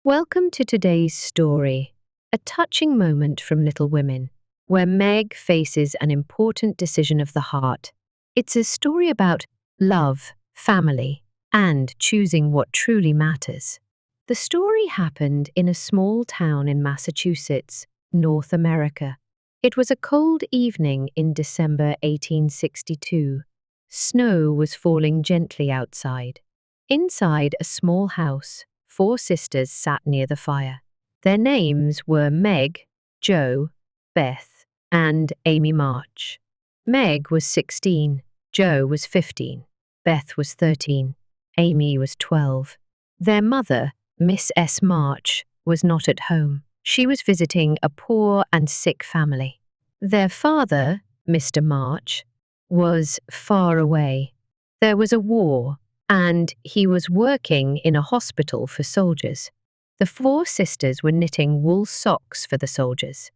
Welcome to today's story, a touching moment from Little Women, where Meg faces an important decision of the heart. It's a story about love, family, and choosing what truly matters. The story happened in a small town in Massachusetts, North America. It was a cold evening in December 1862. Snow was falling gently outside. Inside a small house, four sisters sat near the fire. Their names were Meg, Jo, Beth, and Amy March. Meg was 16, Jo was 15, Beth was 13, Amy was 12. Their mother, Miss S. March, was not at home. She was visiting a poor and sick family. Their father, Mr. March, was far away. There was a war, and he was working in a hospital for soldiers. The four sisters were knitting wool socks for the soldiers.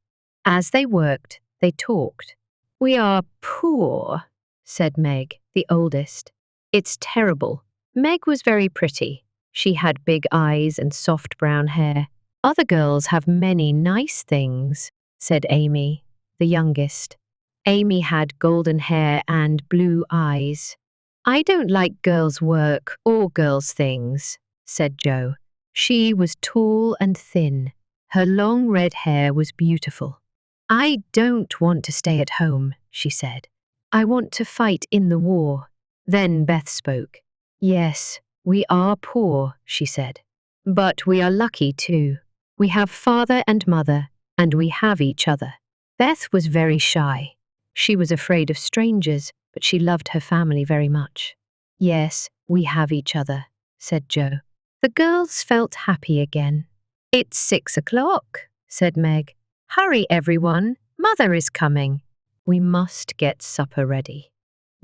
As they worked, they talked. "We are poor," said Meg, the oldest. "It's terrible." Meg was very pretty. She had big eyes and soft brown hair. "Other girls have many nice things," said Amy, the youngest. Amy had golden hair and blue eyes. "I don't like girls' work or girls' things," said Jo. She was tall and thin. Her long red hair was beautiful. "I don't want to stay at home," she said. "I want to fight in the war." Then Beth spoke. "Yes, we are poor," she said. "But we are lucky too. We have father and mother, and we have each other." Beth was very shy. She was afraid of strangers, but she loved her family very much. "Yes, we have each other," said Jo. The girls felt happy again. "It's 6 o'clock," said Meg. "Hurry, everyone. Mother is coming." "We must get supper ready."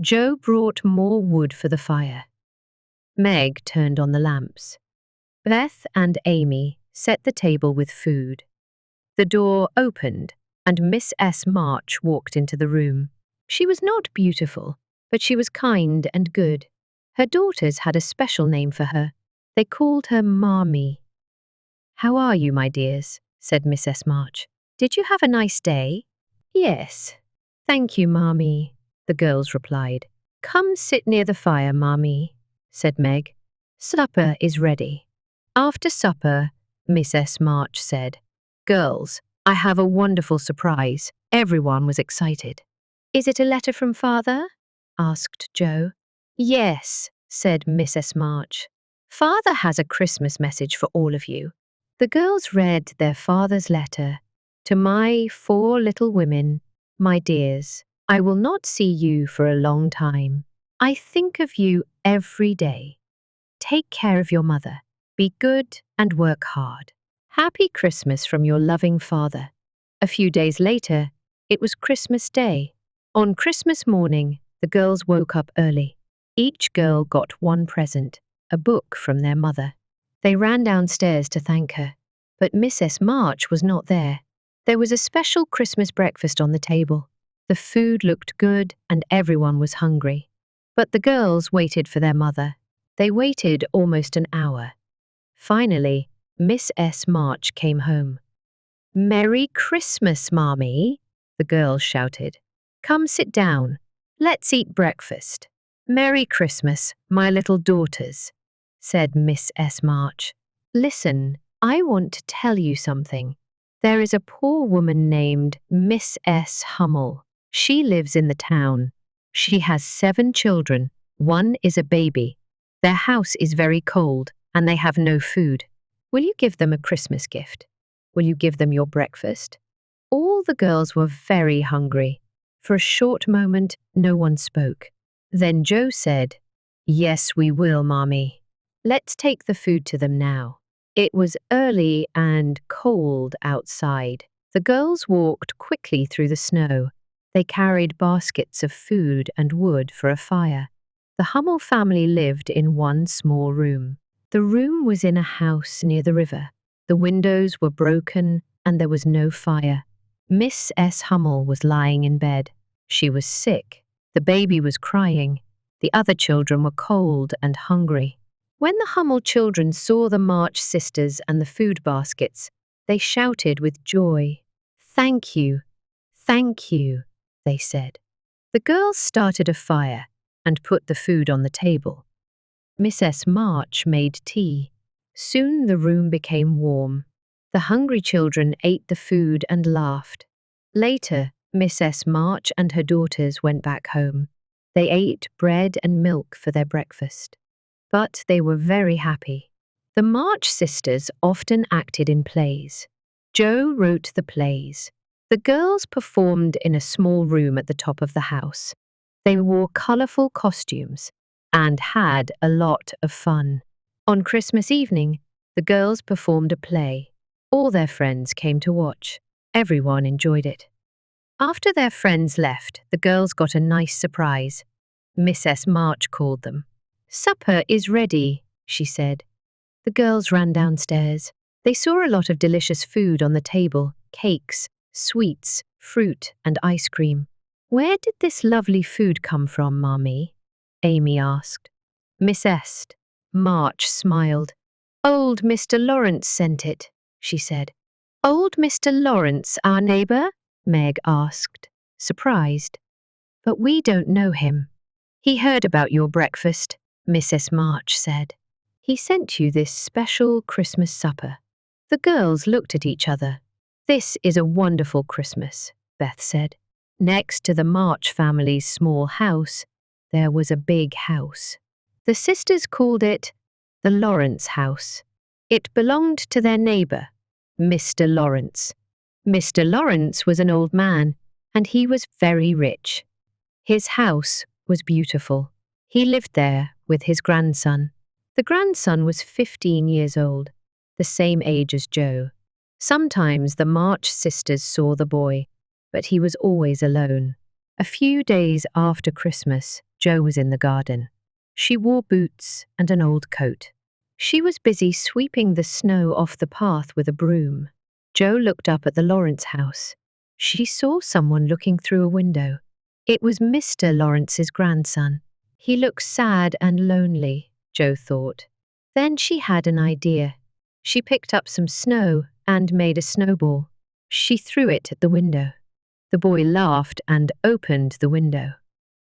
Jo brought more wood for the fire. Meg turned on the lamps. Beth and Amy set the table with food. The door opened, and Miss S. March walked into the room. She was not beautiful, but she was kind and good. Her daughters had a special name for her. They called her Marmee. "How are you, my dears?" said Miss S. March. "Did you have a nice day?" "Yes, thank you, Marmee," the girls replied. "Come sit near the fire, Marmee," said Meg. "Supper is ready." After supper, Miss S. March said, "Girls, I have a wonderful surprise." Everyone was excited. "Is it a letter from Father?" asked Jo. "Yes," said Mrs. March. "Father has a Christmas message for all of you." The girls read their father's letter. "To my 4 little women, my dears, I will not see you for a long time. I think of you every day. Take care of your mother. Be good and work hard. Happy Christmas from your loving father." A few days later, it was Christmas Day. On Christmas morning, the girls woke up early. Each girl got one present, a book from their mother. They ran downstairs to thank her, but Mrs. March was not there. There was a special Christmas breakfast on the table. The food looked good and everyone was hungry. But the girls waited for their mother. They waited almost an hour. Finally, Miss S. March came home. "Merry Christmas, Marmee," the girls shouted. "Come sit down. Let's eat breakfast." "Merry Christmas, my little daughters," said Miss S. March. "Listen, I want to tell you something. There is a poor woman named Miss S. Hummel. She lives in the town. She has 7 children. One is a baby. Their house is very cold, and they have no food. Will you give them a Christmas gift? Will you give them your breakfast?" All the girls were very hungry. For a short moment, no one spoke. Then Jo said, "Yes, we will, Marmee. Let's take the food to them now." It was early and cold outside. The girls walked quickly through the snow. They carried baskets of food and wood for a fire. The Hummel family lived in one small room. The room was in a house near the river. The windows were broken and there was no fire. Miss S. Hummel was lying in bed. She was sick. The baby was crying. The other children were cold and hungry. When the Hummel children saw the March sisters and the food baskets, they shouted with joy. "Thank you, thank you," they said. The girls started a fire and put the food on the table. Mrs. March made tea. Soon the room became warm. The hungry children ate the food and laughed. Later, Mrs. March and her daughters went back home. They ate bread and milk for their breakfast. But they were very happy. The March sisters often acted in plays. Jo wrote the plays. The girls performed in a small room at the top of the house. They wore colorful costumes and had a lot of fun. On Christmas evening, the girls performed a play. All their friends came to watch. Everyone enjoyed it. After their friends left, the girls got a nice surprise. Mrs. March called them. "Supper is ready," she said. The girls ran downstairs. They saw a lot of delicious food on the table: cakes, sweets, fruit, and ice cream. "Where did this lovely food come from, Mommy?" Amy asked. Mrs. March smiled. "Old Mr. Lawrence sent it," she said. "Old Mr. Lawrence, our neighbor?" Meg asked, surprised. "But we don't know him." "He heard about your breakfast," Mrs. March said. "He sent you this special Christmas supper." The girls looked at each other. "This is a wonderful Christmas," Beth said. Next to the March family's small house, there was a big house. The sisters called it the Lawrence house. It belonged to their neighbor, Mr. Lawrence. Mr. Lawrence was an old man, and he was very rich. His house was beautiful. He lived there with his grandson. The grandson was 15 years old, the same age as Jo. Sometimes the March sisters saw the boy, but he was always alone. A few days after Christmas, Jo was in the garden. She wore boots and an old coat. She was busy sweeping the snow off the path with a broom. Jo looked up at the Lawrence house. She saw someone looking through a window. It was Mr. Lawrence's grandson. He looked sad and lonely, Jo thought. Then she had an idea. She picked up some snow and made a snowball. She threw it at the window. The boy laughed and opened the window.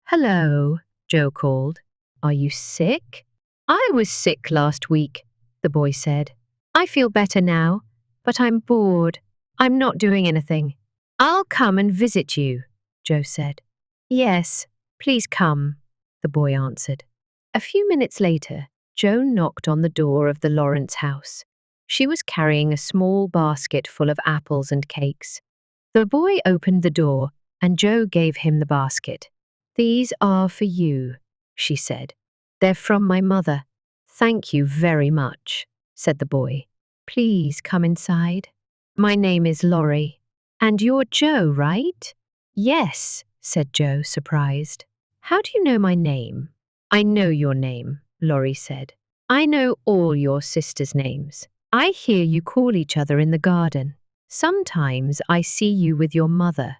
"Hello," Jo called. "Are you sick?" "I was sick last week," the boy said. "I feel better now, but I'm bored. I'm not doing anything." "I'll come and visit you," Jo said. "Yes, please come," the boy answered. A few minutes later, Jo knocked on the door of the Lawrence house. She was carrying a small basket full of apples and cakes. The boy opened the door, and Jo gave him the basket. "These are for you," she said. "They're from my mother." "Thank you very much," said the boy. "Please come inside." "My name is Laurie." "And you're Jo, right?" "Yes," said Jo, surprised. "How do you know my name?" "I know your name," Laurie said. "I know all your sisters' names. I hear you call each other in the garden. Sometimes I see you with your mother,"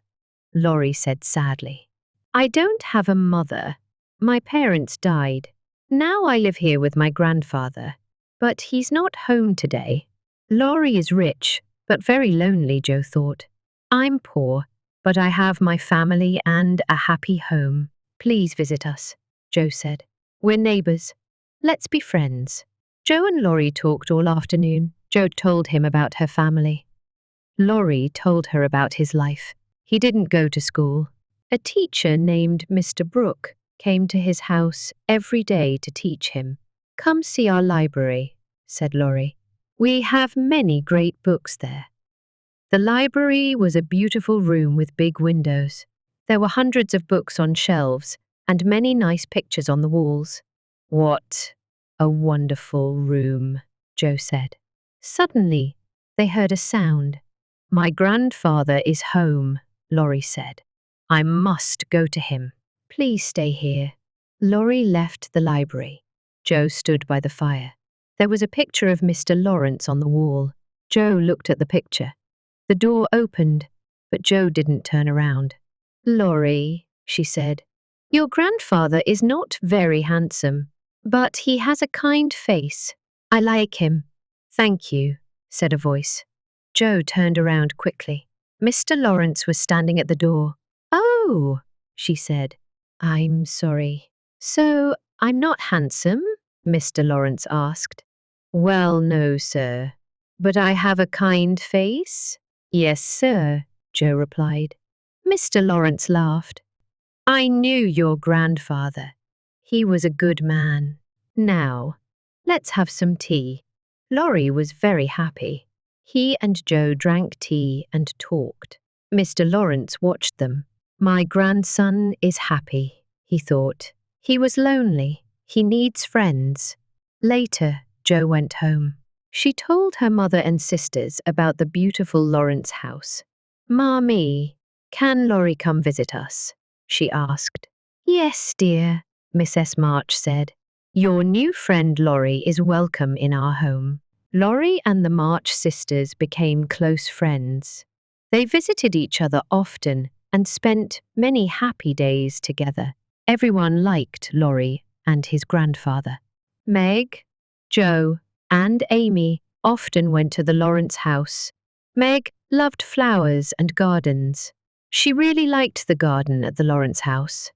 Laurie said sadly. "I don't have a mother. My parents died. Now I live here with my grandfather, but he's not home today." Laurie is rich, but very lonely, Jo thought. "I'm poor, but I have my family and a happy home. Please visit us," Jo said. "We're neighbors. Let's be friends." Jo and Laurie talked all afternoon. Jo told him about her family. Laurie told her about his life. He didn't go to school. A teacher named Mr. Brooke came to his house every day to teach him. "Come see our library," said Laurie. "We have many great books there." The library was a beautiful room with big windows. There were hundreds of books on shelves and many nice pictures on the walls. "What a wonderful room," Jo said. Suddenly, they heard a sound. "My grandfather is home," Laurie said. "I must go to him. Please stay here." Laurie left the library. Jo stood by the fire. There was a picture of Mr. Lawrence on the wall. Jo looked at the picture. The door opened, but Jo didn't turn around. "Laurie," she said, "your grandfather is not very handsome. But he has a kind face. I like him. Thank you, said a voice. Joe turned around quickly. Mr. Lawrence was standing at the door. Oh, she said. I'm sorry. So, I'm not handsome? Mr. Lawrence asked. Well, no, sir. But I have a kind face? Yes, sir, Joe replied. Mr. Lawrence laughed. I knew your grandfather. He was a good man. Now, let's have some tea. Laurie was very happy. He and Joe drank tea and talked. Mr. Lawrence watched them. My grandson is happy, he thought. He was lonely. He needs friends. Later, Joe went home. She told her mother and sisters about the beautiful Lawrence house. Mommy, can Laurie come visit us? She asked. Yes, dear, Mrs. March said. Your new friend Laurie is welcome in our home. Laurie and the March sisters became close friends. They visited each other often and spent many happy days together. Everyone liked Laurie and his grandfather. Meg, Joe, and Amy often went to the Lawrence house. Meg loved flowers and gardens. She really liked the garden at the Lawrence house.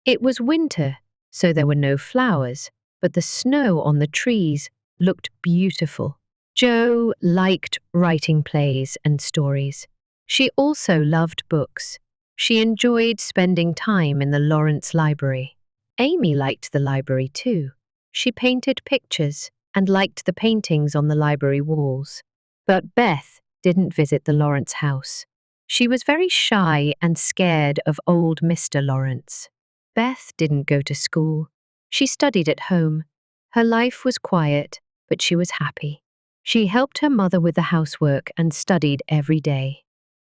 It was winter, so there were no flowers, but the snow on the trees looked beautiful. Joe liked writing plays and stories. She also loved books. She enjoyed spending time in the Lawrence library. Amy liked the library too. She painted pictures and liked the paintings on the library walls. But Beth didn't visit the Lawrence house. She was very shy and scared of old Mr. Lawrence. Beth didn't go to school. She studied at home. Her life was quiet, but she was happy. She helped her mother with the housework and studied every day.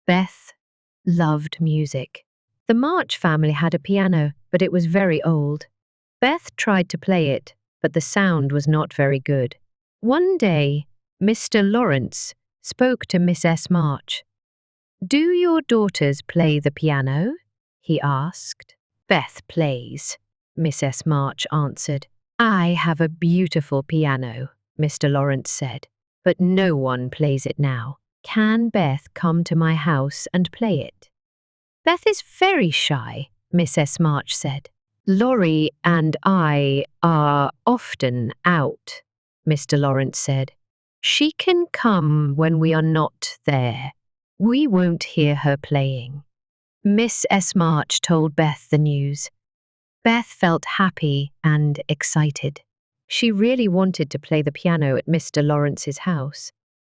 Beth loved music. The March family had a piano, but it was very old. Beth tried to play it, but the sound was not very good. One day, Mr. Lawrence spoke to Mrs. March. Do your daughters play the piano? He asked. Beth plays, Mrs. March answered. I have a beautiful piano, Mr. Lawrence said, but no one plays it now. Can Beth come to my house and play it? Beth is very shy, Mrs. March said. Laurie and I are often out, Mr. Lawrence said. She can come when we are not there. We won't hear her playing. Miss S. March told Beth the news. Beth felt happy and excited. She really wanted to play the piano at Mr. Lawrence's house.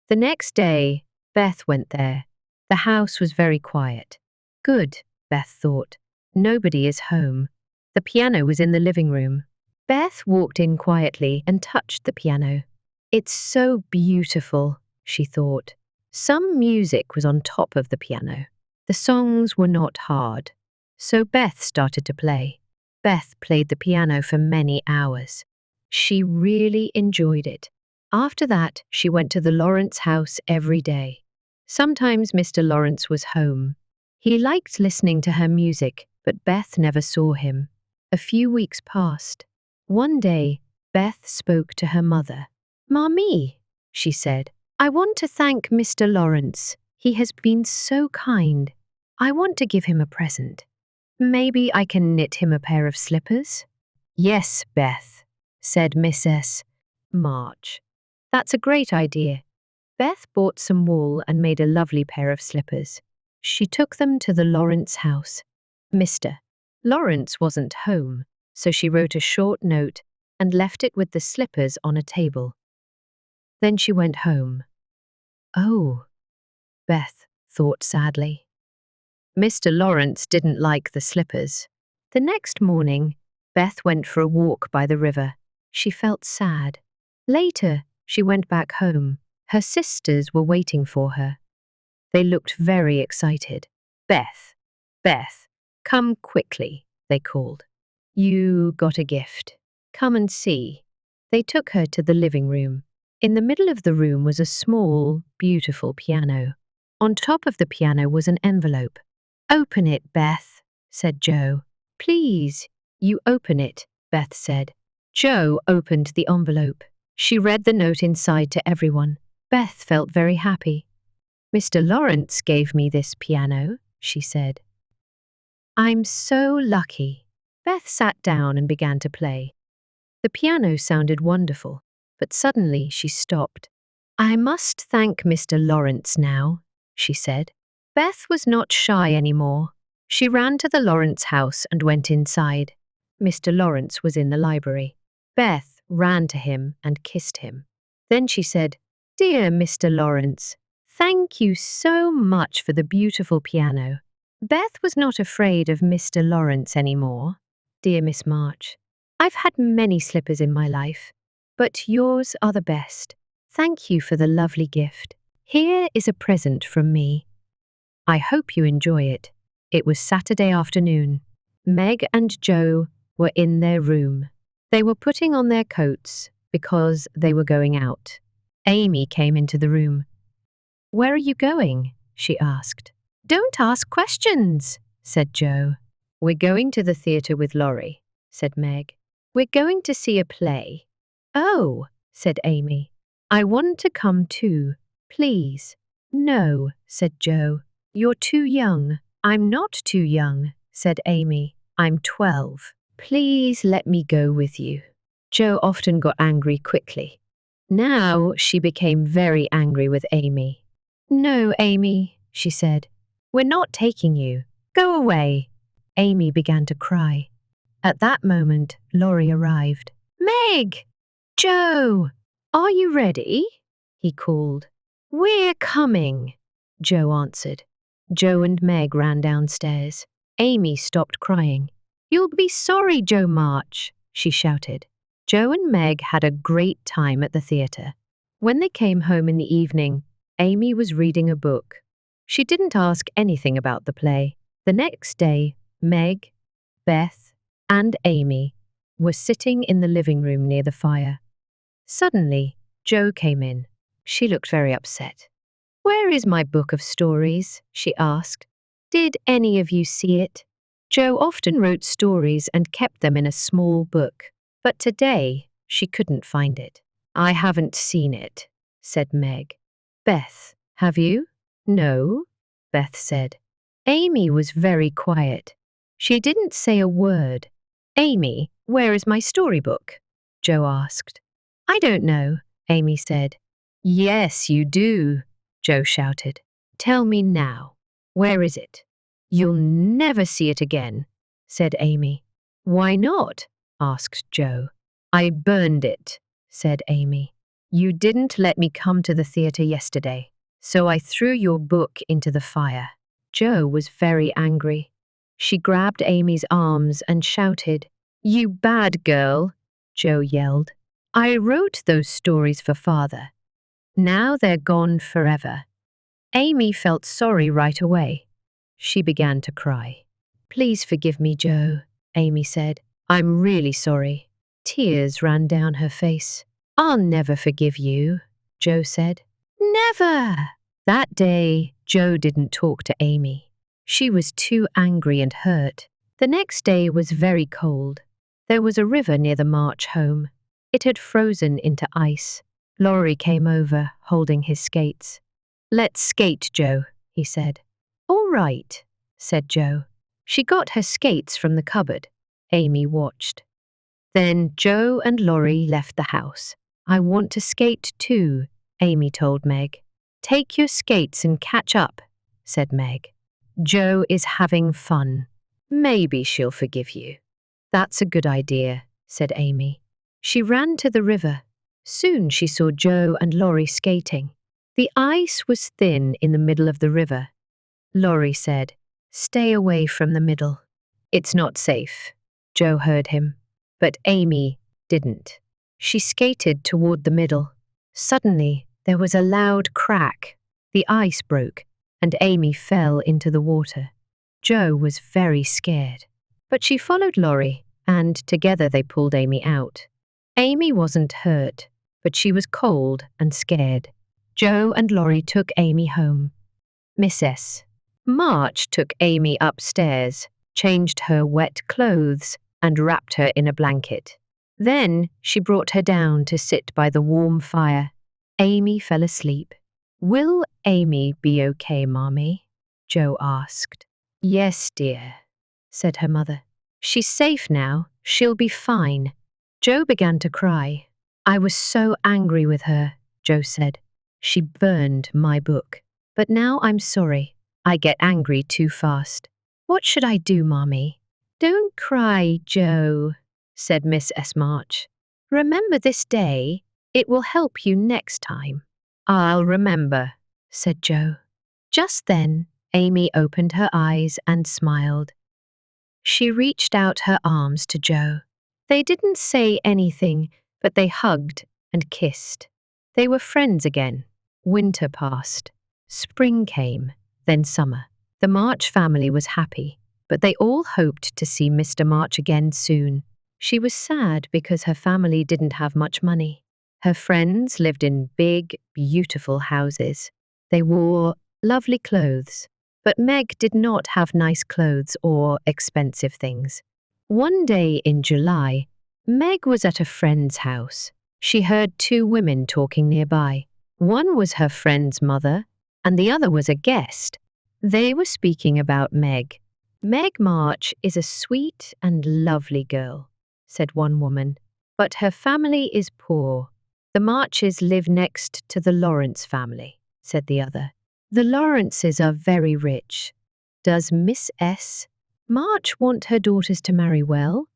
The next day, Beth went there. The house was very quiet. Good, Beth thought. Nobody is home. The piano was in the living room. Beth walked in quietly and touched the piano. It's so beautiful, she thought. Some music was on top of the piano. The songs were not hard. So Beth started to play. Beth played the piano for many hours. She really enjoyed it. After that, she went to the Lawrence house every day. Sometimes Mr. Lawrence was home. He liked listening to her music, but Beth never saw him. A few weeks passed. One day, Beth spoke to her mother. Mommy, she said, I want to thank Mr. Lawrence. He has been so kind. I want to give him a present. Maybe I can knit him a pair of slippers? Yes, Beth, said Mrs. March. That's a great idea. Beth bought some wool and made a lovely pair of slippers. She took them to the Lawrence house. Mr. Lawrence wasn't home, so she wrote a short note and left it with the slippers on a table. Then she went home. Oh, Beth thought sadly. Mr. Lawrence didn't like the slippers. The next morning, Beth went for a walk by the river. She felt sad. Later, she went back home. Her sisters were waiting for her. They looked very excited. Beth, Beth, come quickly, they called. You got a gift. Come and see. They took her to the living room. In the middle of the room was a small, beautiful piano. On top of the piano was an envelope. Open it, Beth, said Joe. Please, you open it, Beth said. Jo opened the envelope. She read the note inside to everyone. Beth felt very happy. "Mr. Lawrence gave me this piano," she said. "I'm so lucky." Beth sat down and began to play. The piano sounded wonderful, but suddenly she stopped. "I must thank Mr. Lawrence now," she said. Beth was not shy anymore. She ran to the Lawrence house and went inside. Mr. Lawrence was in the library. Beth ran to him and kissed him. Then she said, "Dear Mr. Lawrence, thank you so much for the beautiful piano." Beth was not afraid of Mr. Lawrence anymore. "Dear Miss March, I've had many slippers in my life, but yours are the best. Thank you for the lovely gift. Here is a present from me. I hope you enjoy it." It was Saturday afternoon. Meg and Jo were in their room. They were putting on their coats because they were going out. Amy came into the room. "Where are you going?" she asked. "Don't ask questions," said Jo. "We're going to the theatre with Laurie," said Meg. "We're going to see a play." "Oh," said Amy. "I want to come too, please." "No," said Jo. "You're too young." "I'm not too young," said Amy. "I'm 12. Please let me go with you." Jo often got angry quickly. Now she became very angry with Amy. "No, Amy," she said. "We're not taking you. Go away." Amy began to cry. At that moment, Laurie arrived. "Meg! Jo! Are you ready?" he called. "We're coming," Jo answered. Jo and Meg ran downstairs. Amy stopped crying. "You'll be sorry, Jo March," she shouted. Jo and Meg had a great time at the theatre. When they came home in the evening, Amy was reading a book. She didn't ask anything about the play. The next day, Meg, Beth, and Amy were sitting in the living room near the fire. Suddenly, Jo came in. She looked very upset. "Where is my book of stories?" she asked. "Did any of you see it?" Jo often wrote stories and kept them in a small book, but today she couldn't find it. "I haven't seen it," said Meg. "Beth, have you?" "No," Beth said. Amy was very quiet. She didn't say a word. "Amy, where is my storybook?" Jo asked. "I don't know," Amy said. "Yes, you do," Jo shouted. "Tell me now. Where is it?" "You'll never see it again," said Amy. "Why not?" asked Jo. "I burned it," said Amy. "You didn't let me come to the theatre yesterday, so I threw your book into the fire." Jo was very angry. She grabbed Amy's arms and shouted, "You bad girl," Jo yelled. "I wrote those stories for Father. Now they're gone forever." Amy felt sorry right away. She began to cry. "Please forgive me, Jo," Amy said. "I'm really sorry." Tears ran down her face. "I'll never forgive you," Jo said. "Never!" That day, Jo didn't talk to Amy. She was too angry and hurt. The next day was very cold. There was a river near the March home. It had frozen into ice. Laurie came over, holding his skates. "Let's skate, Jo," he said. "All right," said Jo. She got her skates from the cupboard. Amy watched. Then Jo and Laurie left the house. "I want to skate too," Amy told Meg. "Take your skates and catch up," said Meg. "Jo is having fun. Maybe she'll forgive you." "That's a good idea," said Amy. She ran to the river. Soon she saw Jo and Laurie skating. The ice was thin in the middle of the river. Laurie said, "Stay away from the middle." "It's not safe," Jo heard him. But Amy didn't. She skated toward the middle. Suddenly, there was a loud crack. The ice broke, and Amy fell into the water. Jo was very scared. But she followed Laurie, and together they pulled Amy out. Amy wasn't hurt, but she was cold and scared. Jo and Laurie took Amy home. Mrs. March took Amy upstairs, changed her wet clothes, and wrapped her in a blanket. Then she brought her down to sit by the warm fire. Amy fell asleep. "Will Amy be okay, Mommy?" Jo asked. "Yes, dear," said her mother. "She's safe now. She'll be fine." Jo began to cry. "I was so angry with her," Jo said. "She burned my book. But now I'm sorry. I get angry too fast. What should I do, Mommy?" "Don't cry, Jo," said Miss S. March. "Remember this day. It will help you next time." "I'll remember," said Jo. Just then, Amy opened her eyes and smiled. She reached out her arms to Jo. They didn't say anything, but they hugged and kissed. They were friends again. Winter passed. Spring came, then summer. The March family was happy, but they all hoped to see Mr. March again soon. She was sad because her family didn't have much money. Her friends lived in big, beautiful houses. They wore lovely clothes. But Meg did not have nice clothes or expensive things. One day in July, Meg was at a friend's house. She heard two women talking nearby. One was her friend's mother, and the other was a guest. They were speaking about Meg. "Meg March is a sweet and lovely girl," said one woman, "but her family is poor. The Marches live next to the Lawrence family," said the other. "The Lawrences are very rich. Does Miss S. March want her daughters to marry well?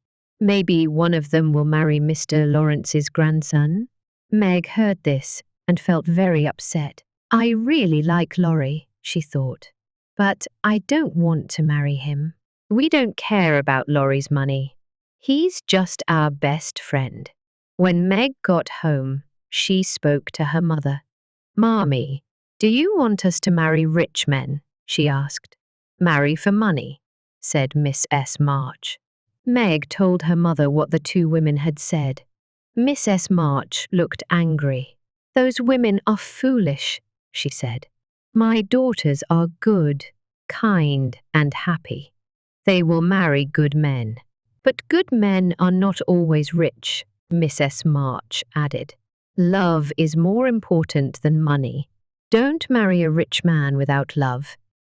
Maybe one of them will marry Mr. Lawrence's grandson?" Meg heard this and felt very upset. "I really like Laurie," she thought, "but I don't want to marry him. We don't care about Laurie's money. He's just our best friend." When Meg got home, she spoke to her mother. "Mommy, do you want us to marry rich men?" she asked. "Marry for money," said Miss S. March. Meg told her mother what the two women had said. Miss S. March looked angry. "Those women are foolish," she said. "My daughters are good, kind, and happy. They will marry good men." "But good men are not always rich," Miss S. March added. "Love is more important than money. Don't marry a rich man without love.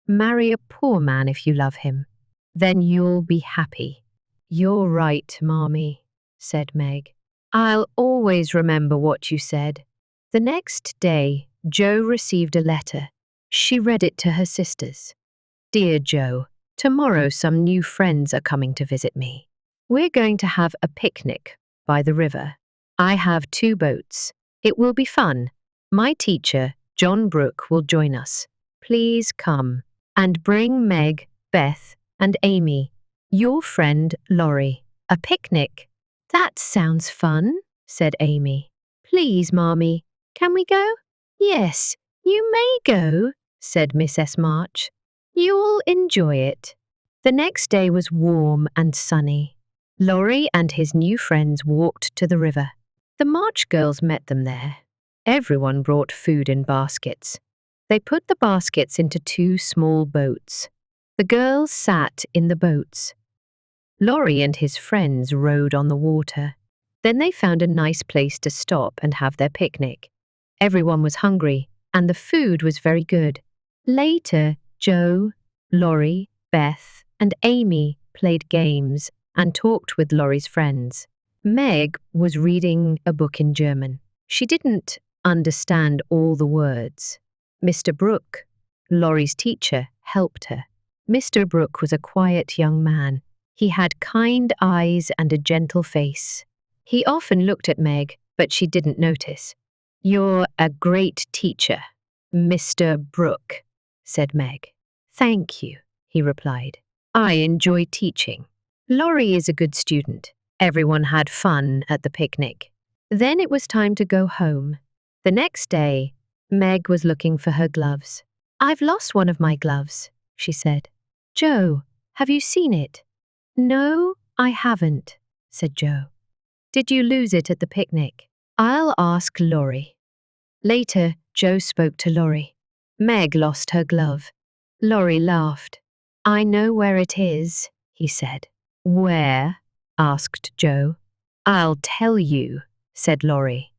Marry a poor man if you love him. Then you'll be happy." "You're right, Mommy," said Meg. "I'll always remember what you said." The next day, Jo received a letter. She read it to her sisters. "Dear Jo, tomorrow some new friends are coming to visit me. We're going to have a picnic by the river. I have 2 boats. It will be fun. My teacher, John Brooke, will join us. Please come. And bring Meg, Beth, and Amy. Your friend, Laurie. A picnic." "That sounds fun," said Amy. "Please, Mommy, can we go?" "Yes, you may go," said Miss S. March. "You'll enjoy it." The next day was warm and sunny. Laurie and his new friends walked to the river. The March girls met them there. Everyone brought food in baskets. They put the baskets into 2 small boats. The girls sat in the boats. Laurie and his friends rowed on the water. Then they found a nice place to stop and have their picnic. Everyone was hungry, and the food was very good. Later, Jo, Laurie, Beth, and Amy played games and talked with Laurie's friends. Meg was reading a book in German. She didn't understand all the words. Mr. Brooke, Laurie's teacher, helped her. Mr. Brooke was a quiet young man. He had kind eyes and a gentle face. He often looked at Meg, but she didn't notice. "You're a great teacher, Mr. Brooke," said Meg. "Thank you," he replied. "I enjoy teaching." Laurie is a good student. Everyone had fun at the picnic. Then it was time to go home. The next day, Meg was looking for her gloves. "I've lost one of my gloves," she said. "Jo, have you seen it?" "No, I haven't," said Jo. "Did you lose it at the picnic?" "I'll ask Laurie." Later, Jo spoke to Laurie. Meg lost her glove. Laurie laughed. "I know where it is," he said. "Where?" asked Jo. I'll tell you, said Laurie.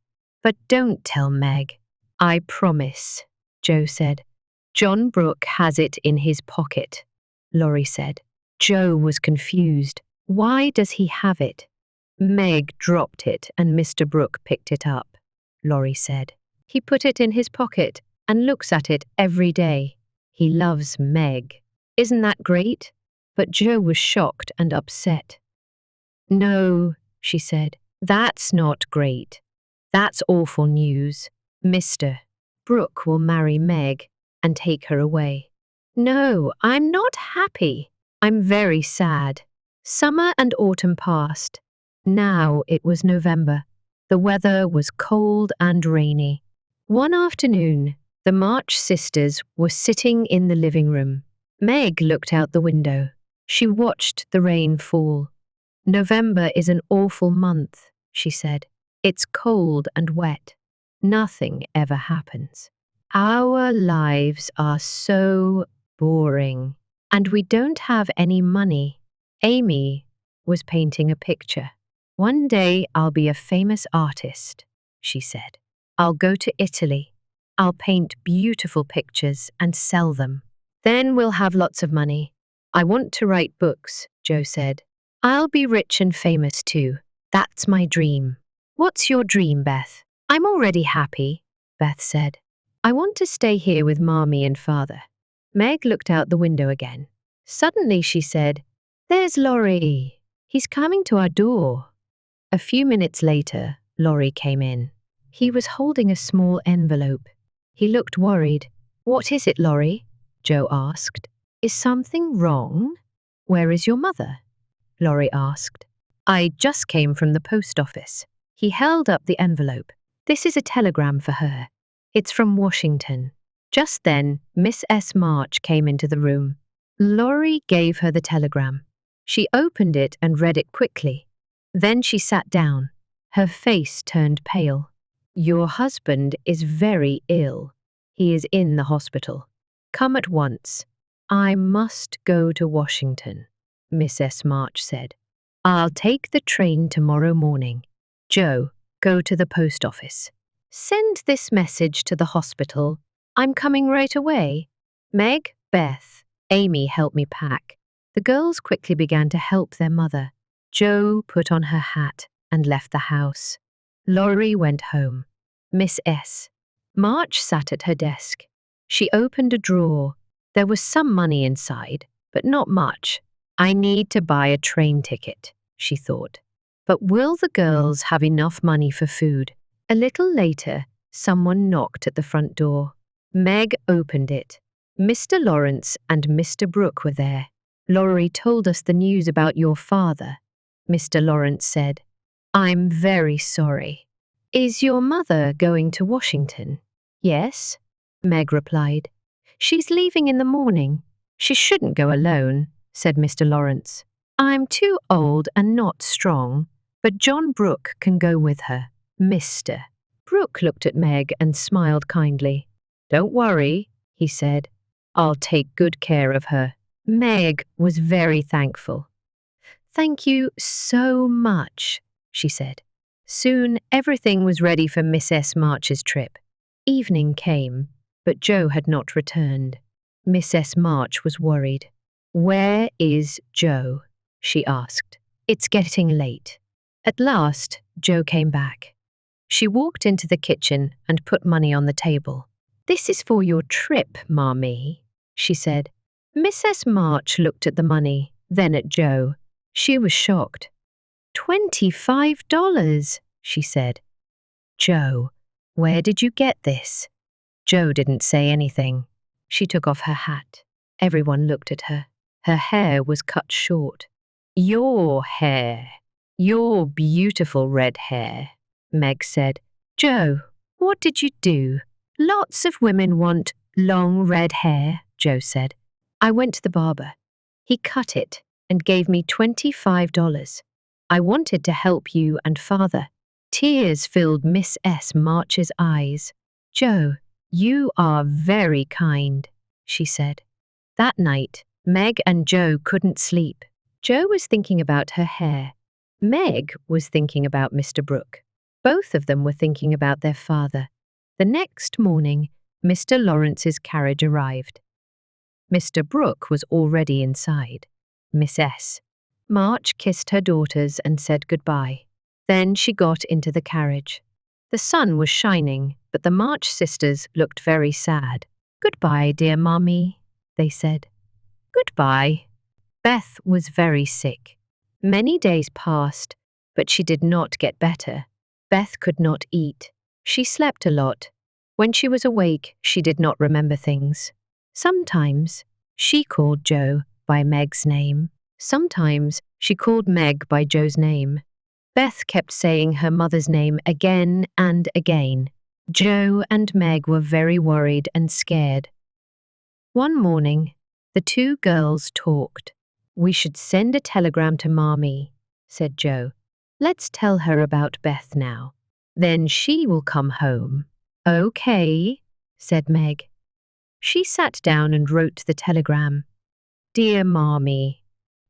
But don't tell Meg. I promise, Joe said. John Brooke has it in his pocket, Laurie said. Joe was confused. Why does he have it? Meg dropped it and Mr. Brooke picked it up, Laurie said. He put it in his pocket and looks at it every day. He loves Meg. Isn't that great? But Joe was shocked and upset. No, she said, that's not great. That's awful news. Mr. Brooke will marry Meg and take her away. No, I'm not happy. I'm very sad. Summer and autumn passed. Now it was November. The weather was cold and rainy. One afternoon, the March sisters were sitting in the living room. Meg looked out the window. She watched the rain fall. November is an awful month, she said. It's cold and wet. Nothing ever happens. Our lives are so boring. And we don't have any money. Amy was painting a picture. One day I'll be a famous artist, she said. I'll go to Italy. I'll paint beautiful pictures and sell them. Then we'll have lots of money. I want to write books, Joe said. I'll be rich and famous too. That's my dream. What's your dream, Beth? I'm already happy, Beth said. I want to stay here with Mommy and Father. Meg looked out the window again. Suddenly she said, There's Laurie. He's coming to our door. A few minutes later, Laurie came in. He was holding a small envelope. He looked worried. What is it, Laurie? Joe asked. Is something wrong? Where is your mother? Laurie asked. I just came from the post office. He held up the envelope. This is a telegram for her. It's from Washington. Just then, Miss S. March came into the room. Laurie gave her the telegram. She opened it and read it quickly. Then she sat down. Her face turned pale. Your husband is very ill. He is in the hospital. Come at once. I must go to Washington, Miss S. March said. I'll take the train tomorrow morning. Joe, go to the post office. Send this message to the hospital. I'm coming right away. Meg, Beth, Amy help me pack. The girls quickly began to help their mother. Joe put on her hat and left the house. Laurie went home. Miss S. March sat at her desk. She opened a drawer. There was some money inside, but not much. I need to buy a train ticket, she thought. But will the girls have enough money for food? A little later, someone knocked at the front door. Meg opened it. Mr. Lawrence and Mr. Brooke were there. Laurie told us the news about your father, Mr. Lawrence said. I'm very sorry. Is your mother going to Washington? Yes, Meg replied. She's leaving in the morning. She shouldn't go alone, said Mr. Lawrence. I'm too old and not strong, but John Brooke can go with her. Mr. Brooke looked at Meg and smiled kindly. Don't worry, he said. I'll take good care of her. Meg was very thankful. Thank you so much, she said. Soon everything was ready for Miss S. March's trip. Evening came, but Joe had not returned. Miss S. March was worried. Where is Joe? She asked. It's getting late. At last, Joe came back. She walked into the kitchen and put money on the table. This is for your trip, Mommy, she said. Miss S. March looked at the money, then at Joe. She was shocked. $25, she said. Joe, where did you get this? Joe didn't say anything. She took off her hat. Everyone looked at her. Her hair was cut short. Your hair. Your beautiful red hair, Meg said. Joe, what did you do? Lots of women want long red hair, Joe said. I went to the barber. He cut it and gave me $25. I wanted to help you and Father. Tears filled Miss S. March's eyes. Joe, you are very kind, she said. That night, Meg and Joe couldn't sleep. Joe was thinking about her hair. Meg was thinking about Mr. Brooke. Both of them were thinking about their father. The next morning, Mr. Lawrence's carriage arrived. Mr. Brooke was already inside. Miss S. March kissed her daughters and said goodbye. Then she got into the carriage. The sun was shining, but the March sisters looked very sad. "Goodbye, dear Mommy," they said. "Goodbye." Beth was very sick. Many days passed, but she did not get better. Beth could not eat. She slept a lot. When she was awake, she did not remember things. Sometimes she called Joe by Meg's name. Sometimes she called Meg by Joe's name. Beth kept saying her mother's name again and again. Joe and Meg were very worried and scared. One morning, the two girls talked. "We should send a telegram to Mommy," said Joe. "Let's tell her about Beth now. Then she will come home." "Okay," said Meg. She sat down and wrote the telegram. "Dear Mommy,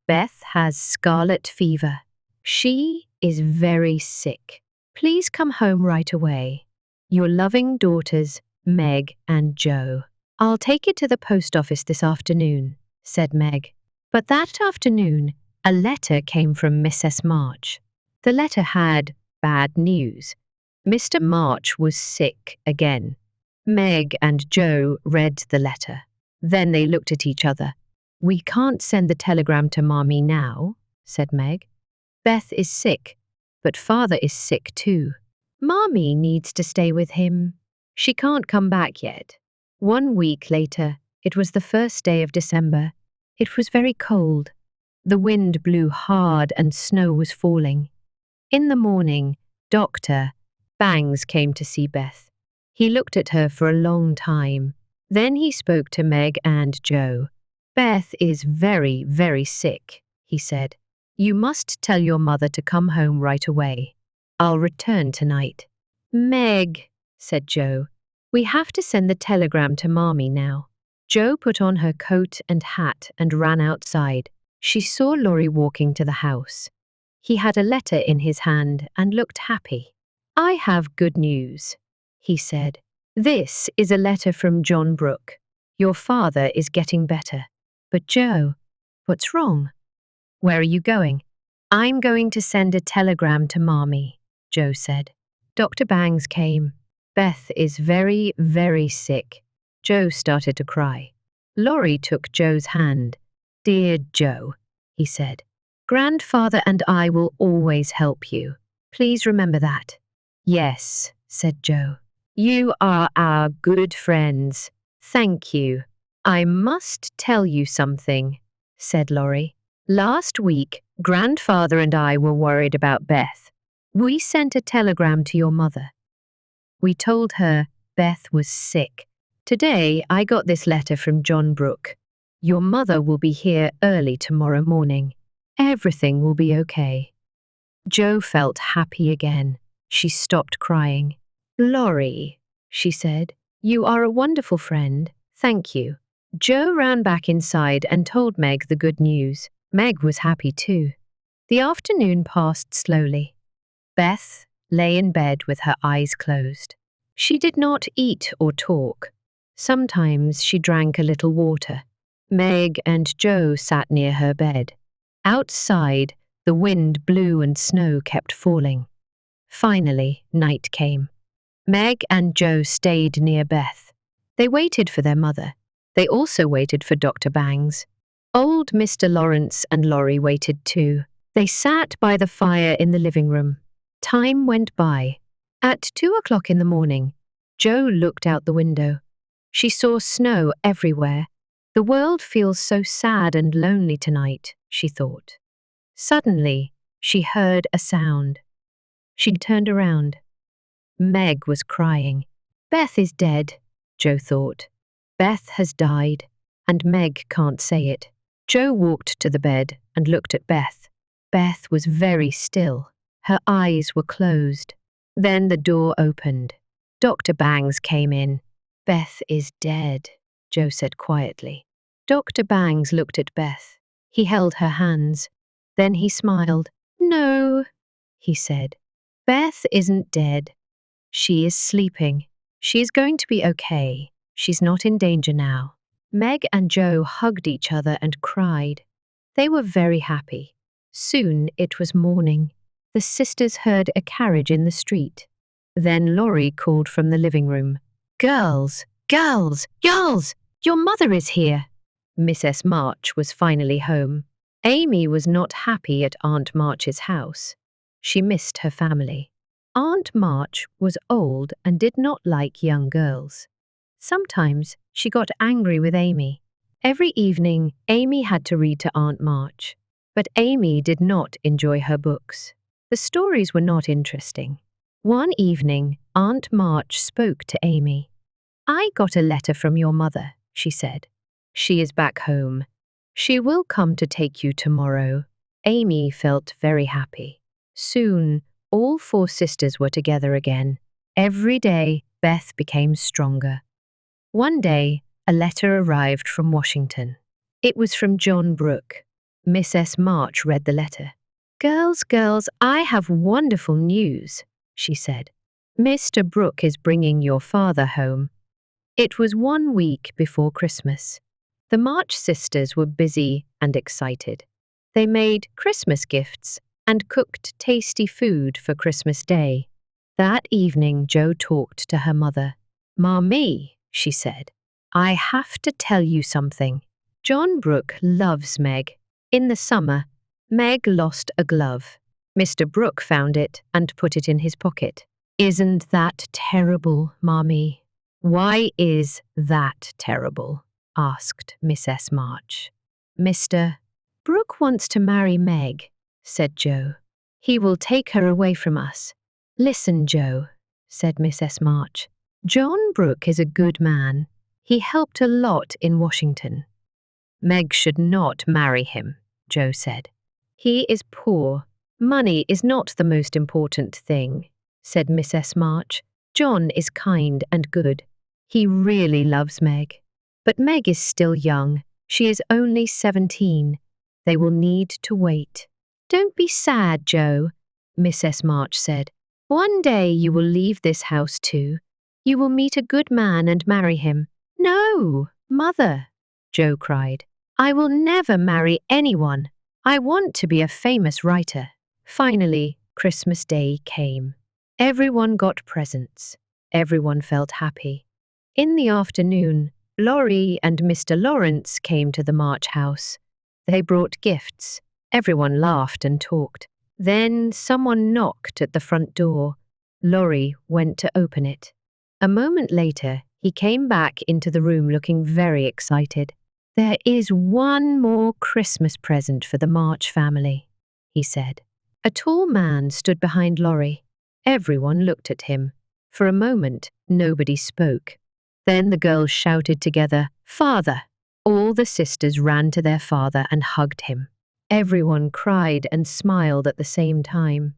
Beth has scarlet fever. She is very sick. Please come home right away. Your loving daughters, Meg and Joe." "I'll take it to the post office this afternoon," said Meg. But that afternoon, a letter came from Mrs. March. The letter had bad news. Mr. March was sick again. Meg and Joe read the letter. Then they looked at each other. "We can't send the telegram to Mommy now," said Meg. "Beth is sick, but Father is sick too. Mommy needs to stay with him. She can't come back yet." 1 week later, it was the first day of December. It was very cold. The wind blew hard and snow was falling. In the morning, Dr. Bangs came to see Beth. He looked at her for a long time. Then he spoke to Meg and Joe. "Beth is very, very sick," he said. "You must tell your mother to come home right away. I'll return tonight." "Meg," said Joe, "we have to send the telegram to Mommy now." Joe put on her coat and hat and ran outside. She saw Laurie walking to the house. He had a letter in his hand and looked happy. "I have good news," he said. "This is a letter from John Brooke. Your father is getting better." "But Joe, what's wrong? Where are you going?" "I'm going to send a telegram to Mommy," Joe said. Dr. Bangs came. "Beth is very, very sick." Joe started to cry. Laurie took Joe's hand. "Dear Joe," he said, "Grandfather and I will always help you. Please remember that." "Yes," said Joe. "You are our good friends. Thank you." "I must tell you something," said Laurie. "Last week, Grandfather and I were worried about Beth. We sent a telegram to your mother. We told her Beth was sick. Today, I got this letter from John Brooke. Your mother will be here early tomorrow morning. Everything will be okay." Joe felt happy again. She stopped crying. "Laurie," she said, "you are a wonderful friend. Thank you." Joe ran back inside and told Meg the good news. Meg was happy too. The afternoon passed slowly. Beth lay in bed with her eyes closed. She did not eat or talk. Sometimes she drank a little water. Meg and Joe sat near her bed. Outside, the wind blew and snow kept falling. Finally, night came. Meg and Joe stayed near Beth. They waited for their mother. They also waited for Dr. Bangs. Old Mr. Lawrence and Laurie waited too. They sat by the fire in the living room. Time went by. At 2 o'clock in the morning, Joe looked out the window. She saw snow everywhere. The world feels so sad and lonely tonight, she thought. Suddenly, she heard a sound. She turned around. Meg was crying. Beth is dead, Joe thought. Beth has died, and Meg can't say it. Joe walked to the bed and looked at Beth. Beth was very still. Her eyes were closed. Then the door opened. Dr. Bangs came in. Beth is dead, Joe said quietly. Dr. Bangs looked at Beth. He held her hands. Then he smiled. no, he said. Beth isn't dead. She is sleeping. She is going to be okay. She's not in danger now. Meg and Joe hugged each other and cried. They were very happy. Soon it was morning. The sisters heard a carriage in the street. Then Laurie called from the living room. Girls, girls, girls, your mother is here. Mrs. March was finally home. Amy was not happy at Aunt March's house. She missed her family. Aunt March was old and did not like young girls. Sometimes she got angry with Amy. Every evening, Amy had to read to Aunt March. But Amy did not enjoy her books. The stories were not interesting. One evening, Aunt March spoke to Amy. I got a letter from your mother, she said. She is back home. She will come to take you tomorrow. Amy felt very happy. Soon, all 4 sisters were together again. Every day, Beth became stronger. One day, a letter arrived from Washington. It was from John Brooke. Mrs. March read the letter. Girls, girls, I have wonderful news, she said. Mr. Brooke is bringing your father home. It was 1 week before Christmas. The March sisters were busy and excited. They made Christmas gifts and cooked tasty food for Christmas Day. That evening, Jo talked to her mother. Mommy, she said, I have to tell you something. John Brooke loves Meg. In the summer, Meg lost a glove. Mr. Brooke found it and put it in his pocket. Isn't that terrible, Mommy? Why is that terrible? Asked Mrs. March. Mr. Brooke wants to marry Meg, said Jo. He will take her away from us. Listen, Jo, said Mrs. March. John Brooke is a good man. He helped a lot in Washington. Meg should not marry him, Jo said. He is poor. Money is not the most important thing, said Mrs. March. John is kind and good. He really loves Meg. But Meg is still young. She is only 17. They will need to wait. Don't be sad, Jo, Mrs. March said. One day you will leave this house too. You will meet a good man and marry him. No, Mother, Jo cried. I will never marry anyone. I want to be a famous writer. Finally, Christmas Day came. Everyone got presents. Everyone felt happy. In the afternoon, Laurie and Mr. Lawrence came to the March house. They brought gifts. Everyone laughed and talked. Then someone knocked at the front door. Laurie went to open it. A moment later, he came back into the room looking very excited. There is one more Christmas present for the March family, he said. A tall man stood behind Laurie. Everyone looked at him. For a moment, nobody spoke. Then the girls shouted together, Father! All the sisters ran to their father and hugged him. Everyone cried and smiled at the same time.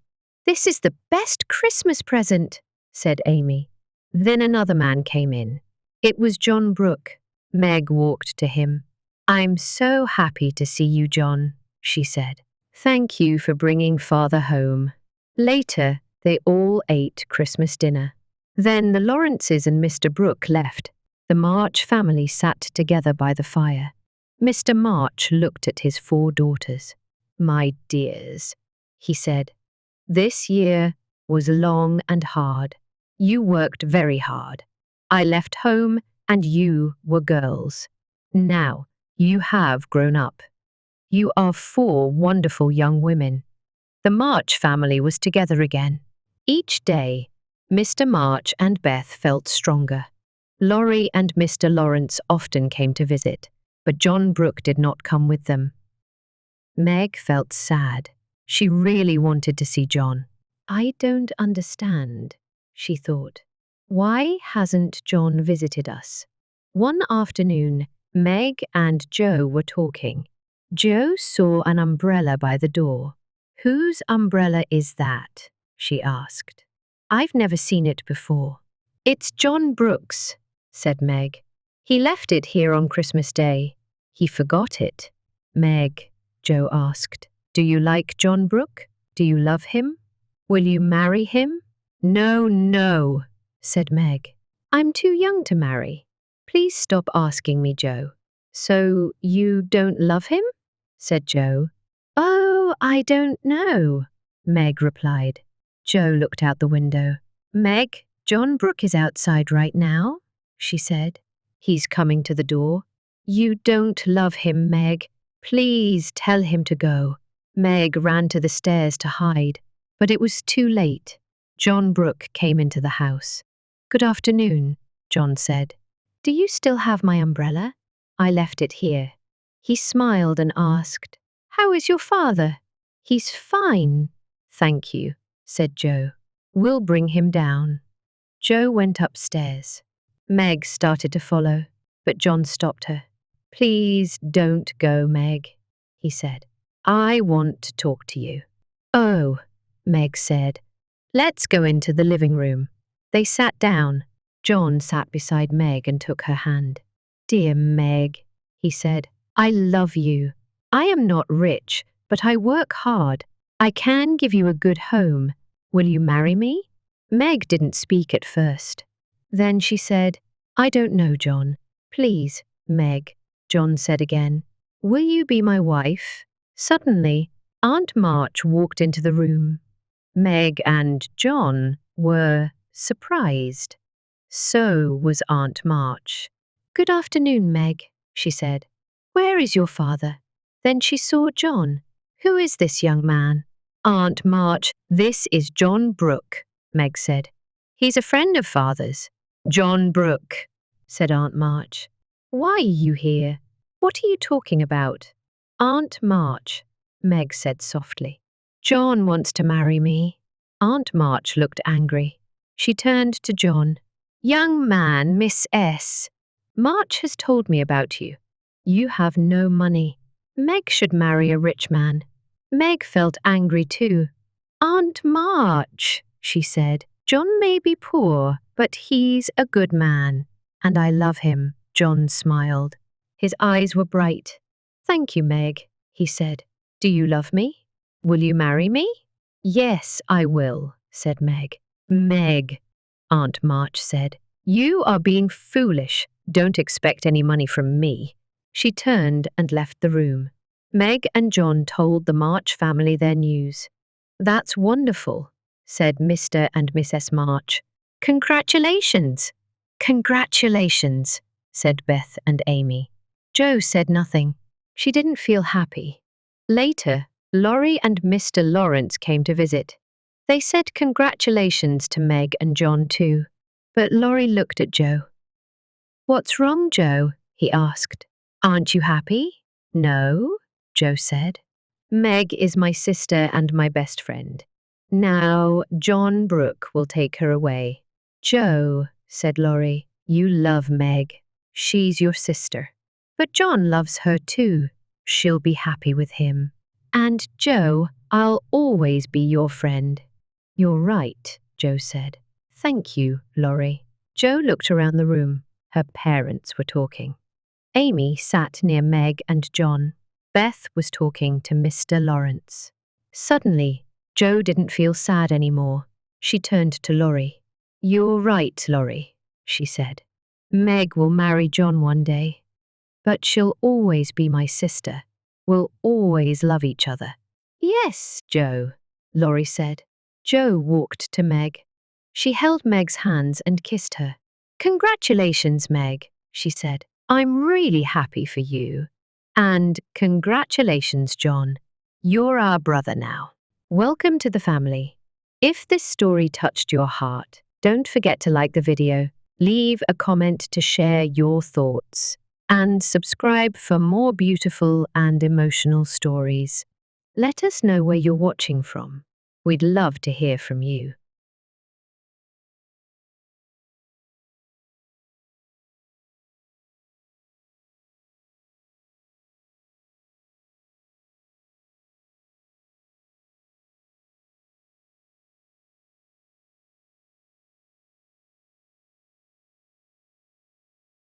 This is the best Christmas present, said Amy. Then another man came in. It was John Brooke. Meg walked to him. I'm so happy to see you, John, she said. Thank you for bringing Father home. Later, they all ate Christmas dinner. Then the Lawrences and Mr. Brooke left. The March family sat together by the fire. Mr. March looked at his 4 daughters. My dears, he said, this year was long and hard. You worked very hard. I left home and you were girls. Now you have grown up. You are 4 wonderful young women. The March family was together again. Each day, Mr. March and Beth felt stronger. Laurie and Mr. Lawrence often came to visit, but John Brooke did not come with them. Meg felt sad. She really wanted to see John. I don't understand, she thought. Why hasn't John visited us? One afternoon, Meg and Jo were talking. Jo saw an umbrella by the door. Whose umbrella is that? She asked. I've never seen it before. It's John Brooke's, said Meg. He left it here on Christmas Day. He forgot it. Meg, Jo asked, do you like John Brooke? Do you love him? Will you marry him? No, no, said Meg. I'm too young to marry. Please stop asking me, Joe. So you don't love him? Said Joe. Oh, I don't know, Meg replied. Joe looked out the window. Meg, John Brooke is outside right now, she said. He's coming to the door. You don't love him, Meg. Please tell him to go. Meg ran to the stairs to hide, but it was too late. John Brooke came into the house. Good afternoon, John said. Do you still have my umbrella? I left it here. He smiled and asked, How is your father? He's fine, thank you, said Joe. We'll bring him down. Joe went upstairs. Meg started to follow, but John stopped her. Please don't go, Meg, he said. I want to talk to you. Oh, Meg said. Let's go into the living room. They sat down. John sat beside Meg and took her hand. Dear Meg, he said, I love you. I am not rich, but I work hard. I can give you a good home. Will you marry me? Meg didn't speak at first. Then she said, I don't know, John. Please, Meg, John said again. Will you be my wife? Suddenly, Aunt March walked into the room. Meg and John were surprised. So was Aunt March. Good afternoon, Meg, she said. Where is your father? Then she saw John. Who is this young man? Aunt March, this is John Brooke, Meg said. He's a friend of father's. John Brooke, said Aunt March. Why are you here? What are you talking about? Aunt March, Meg said softly. John wants to marry me. Aunt March looked angry. She turned to John. Young man, Miss S. March has told me about you. You have no money. Meg should marry a rich man. Meg felt angry too. Aunt March, she said, John may be poor, but he's a good man. And I love him, John smiled. His eyes were bright. Thank you, Meg, he said. Do you love me? Will you marry me? Yes, I will, said Meg. Meg, Aunt March said, you are being foolish. Don't expect any money from me. She turned and left the room. Meg and John told the March family their news. That's wonderful, said Mr. and Mrs. March. Congratulations. Congratulations, said Beth and Amy. Jo said nothing. She didn't feel happy. Later, Laurie and Mr. Lawrence came to visit. They said congratulations to Meg and John too. But Laurie looked at Jo. What's wrong, Jo? He asked. Aren't you happy? No, Jo said. Meg is my sister and my best friend. Now, John Brooke will take her away. Jo, said Laurie, you love Meg. She's your sister. But John loves her too. She'll be happy with him. And Jo, I'll always be your friend. You're right, Jo said. Thank you, Laurie. Jo looked around the room. Her parents were talking. Amy sat near Meg and John. Beth was talking to Mr. Lawrence. Suddenly, Jo didn't feel sad anymore. She turned to Laurie. You're right, Laurie, she said. Meg will marry John one day. But she'll always be my sister. We'll always love each other. Yes, Jo, Laurie said. Jo walked to Meg. She held Meg's hands and kissed her. Congratulations, Meg, she said. I'm really happy for you. And congratulations, John. You're our brother now. Welcome to the family. If this story touched your heart, don't forget to like the video, leave a comment to share your thoughts, and subscribe for more beautiful and emotional stories. Let us know where you're watching from. We'd love to hear from you.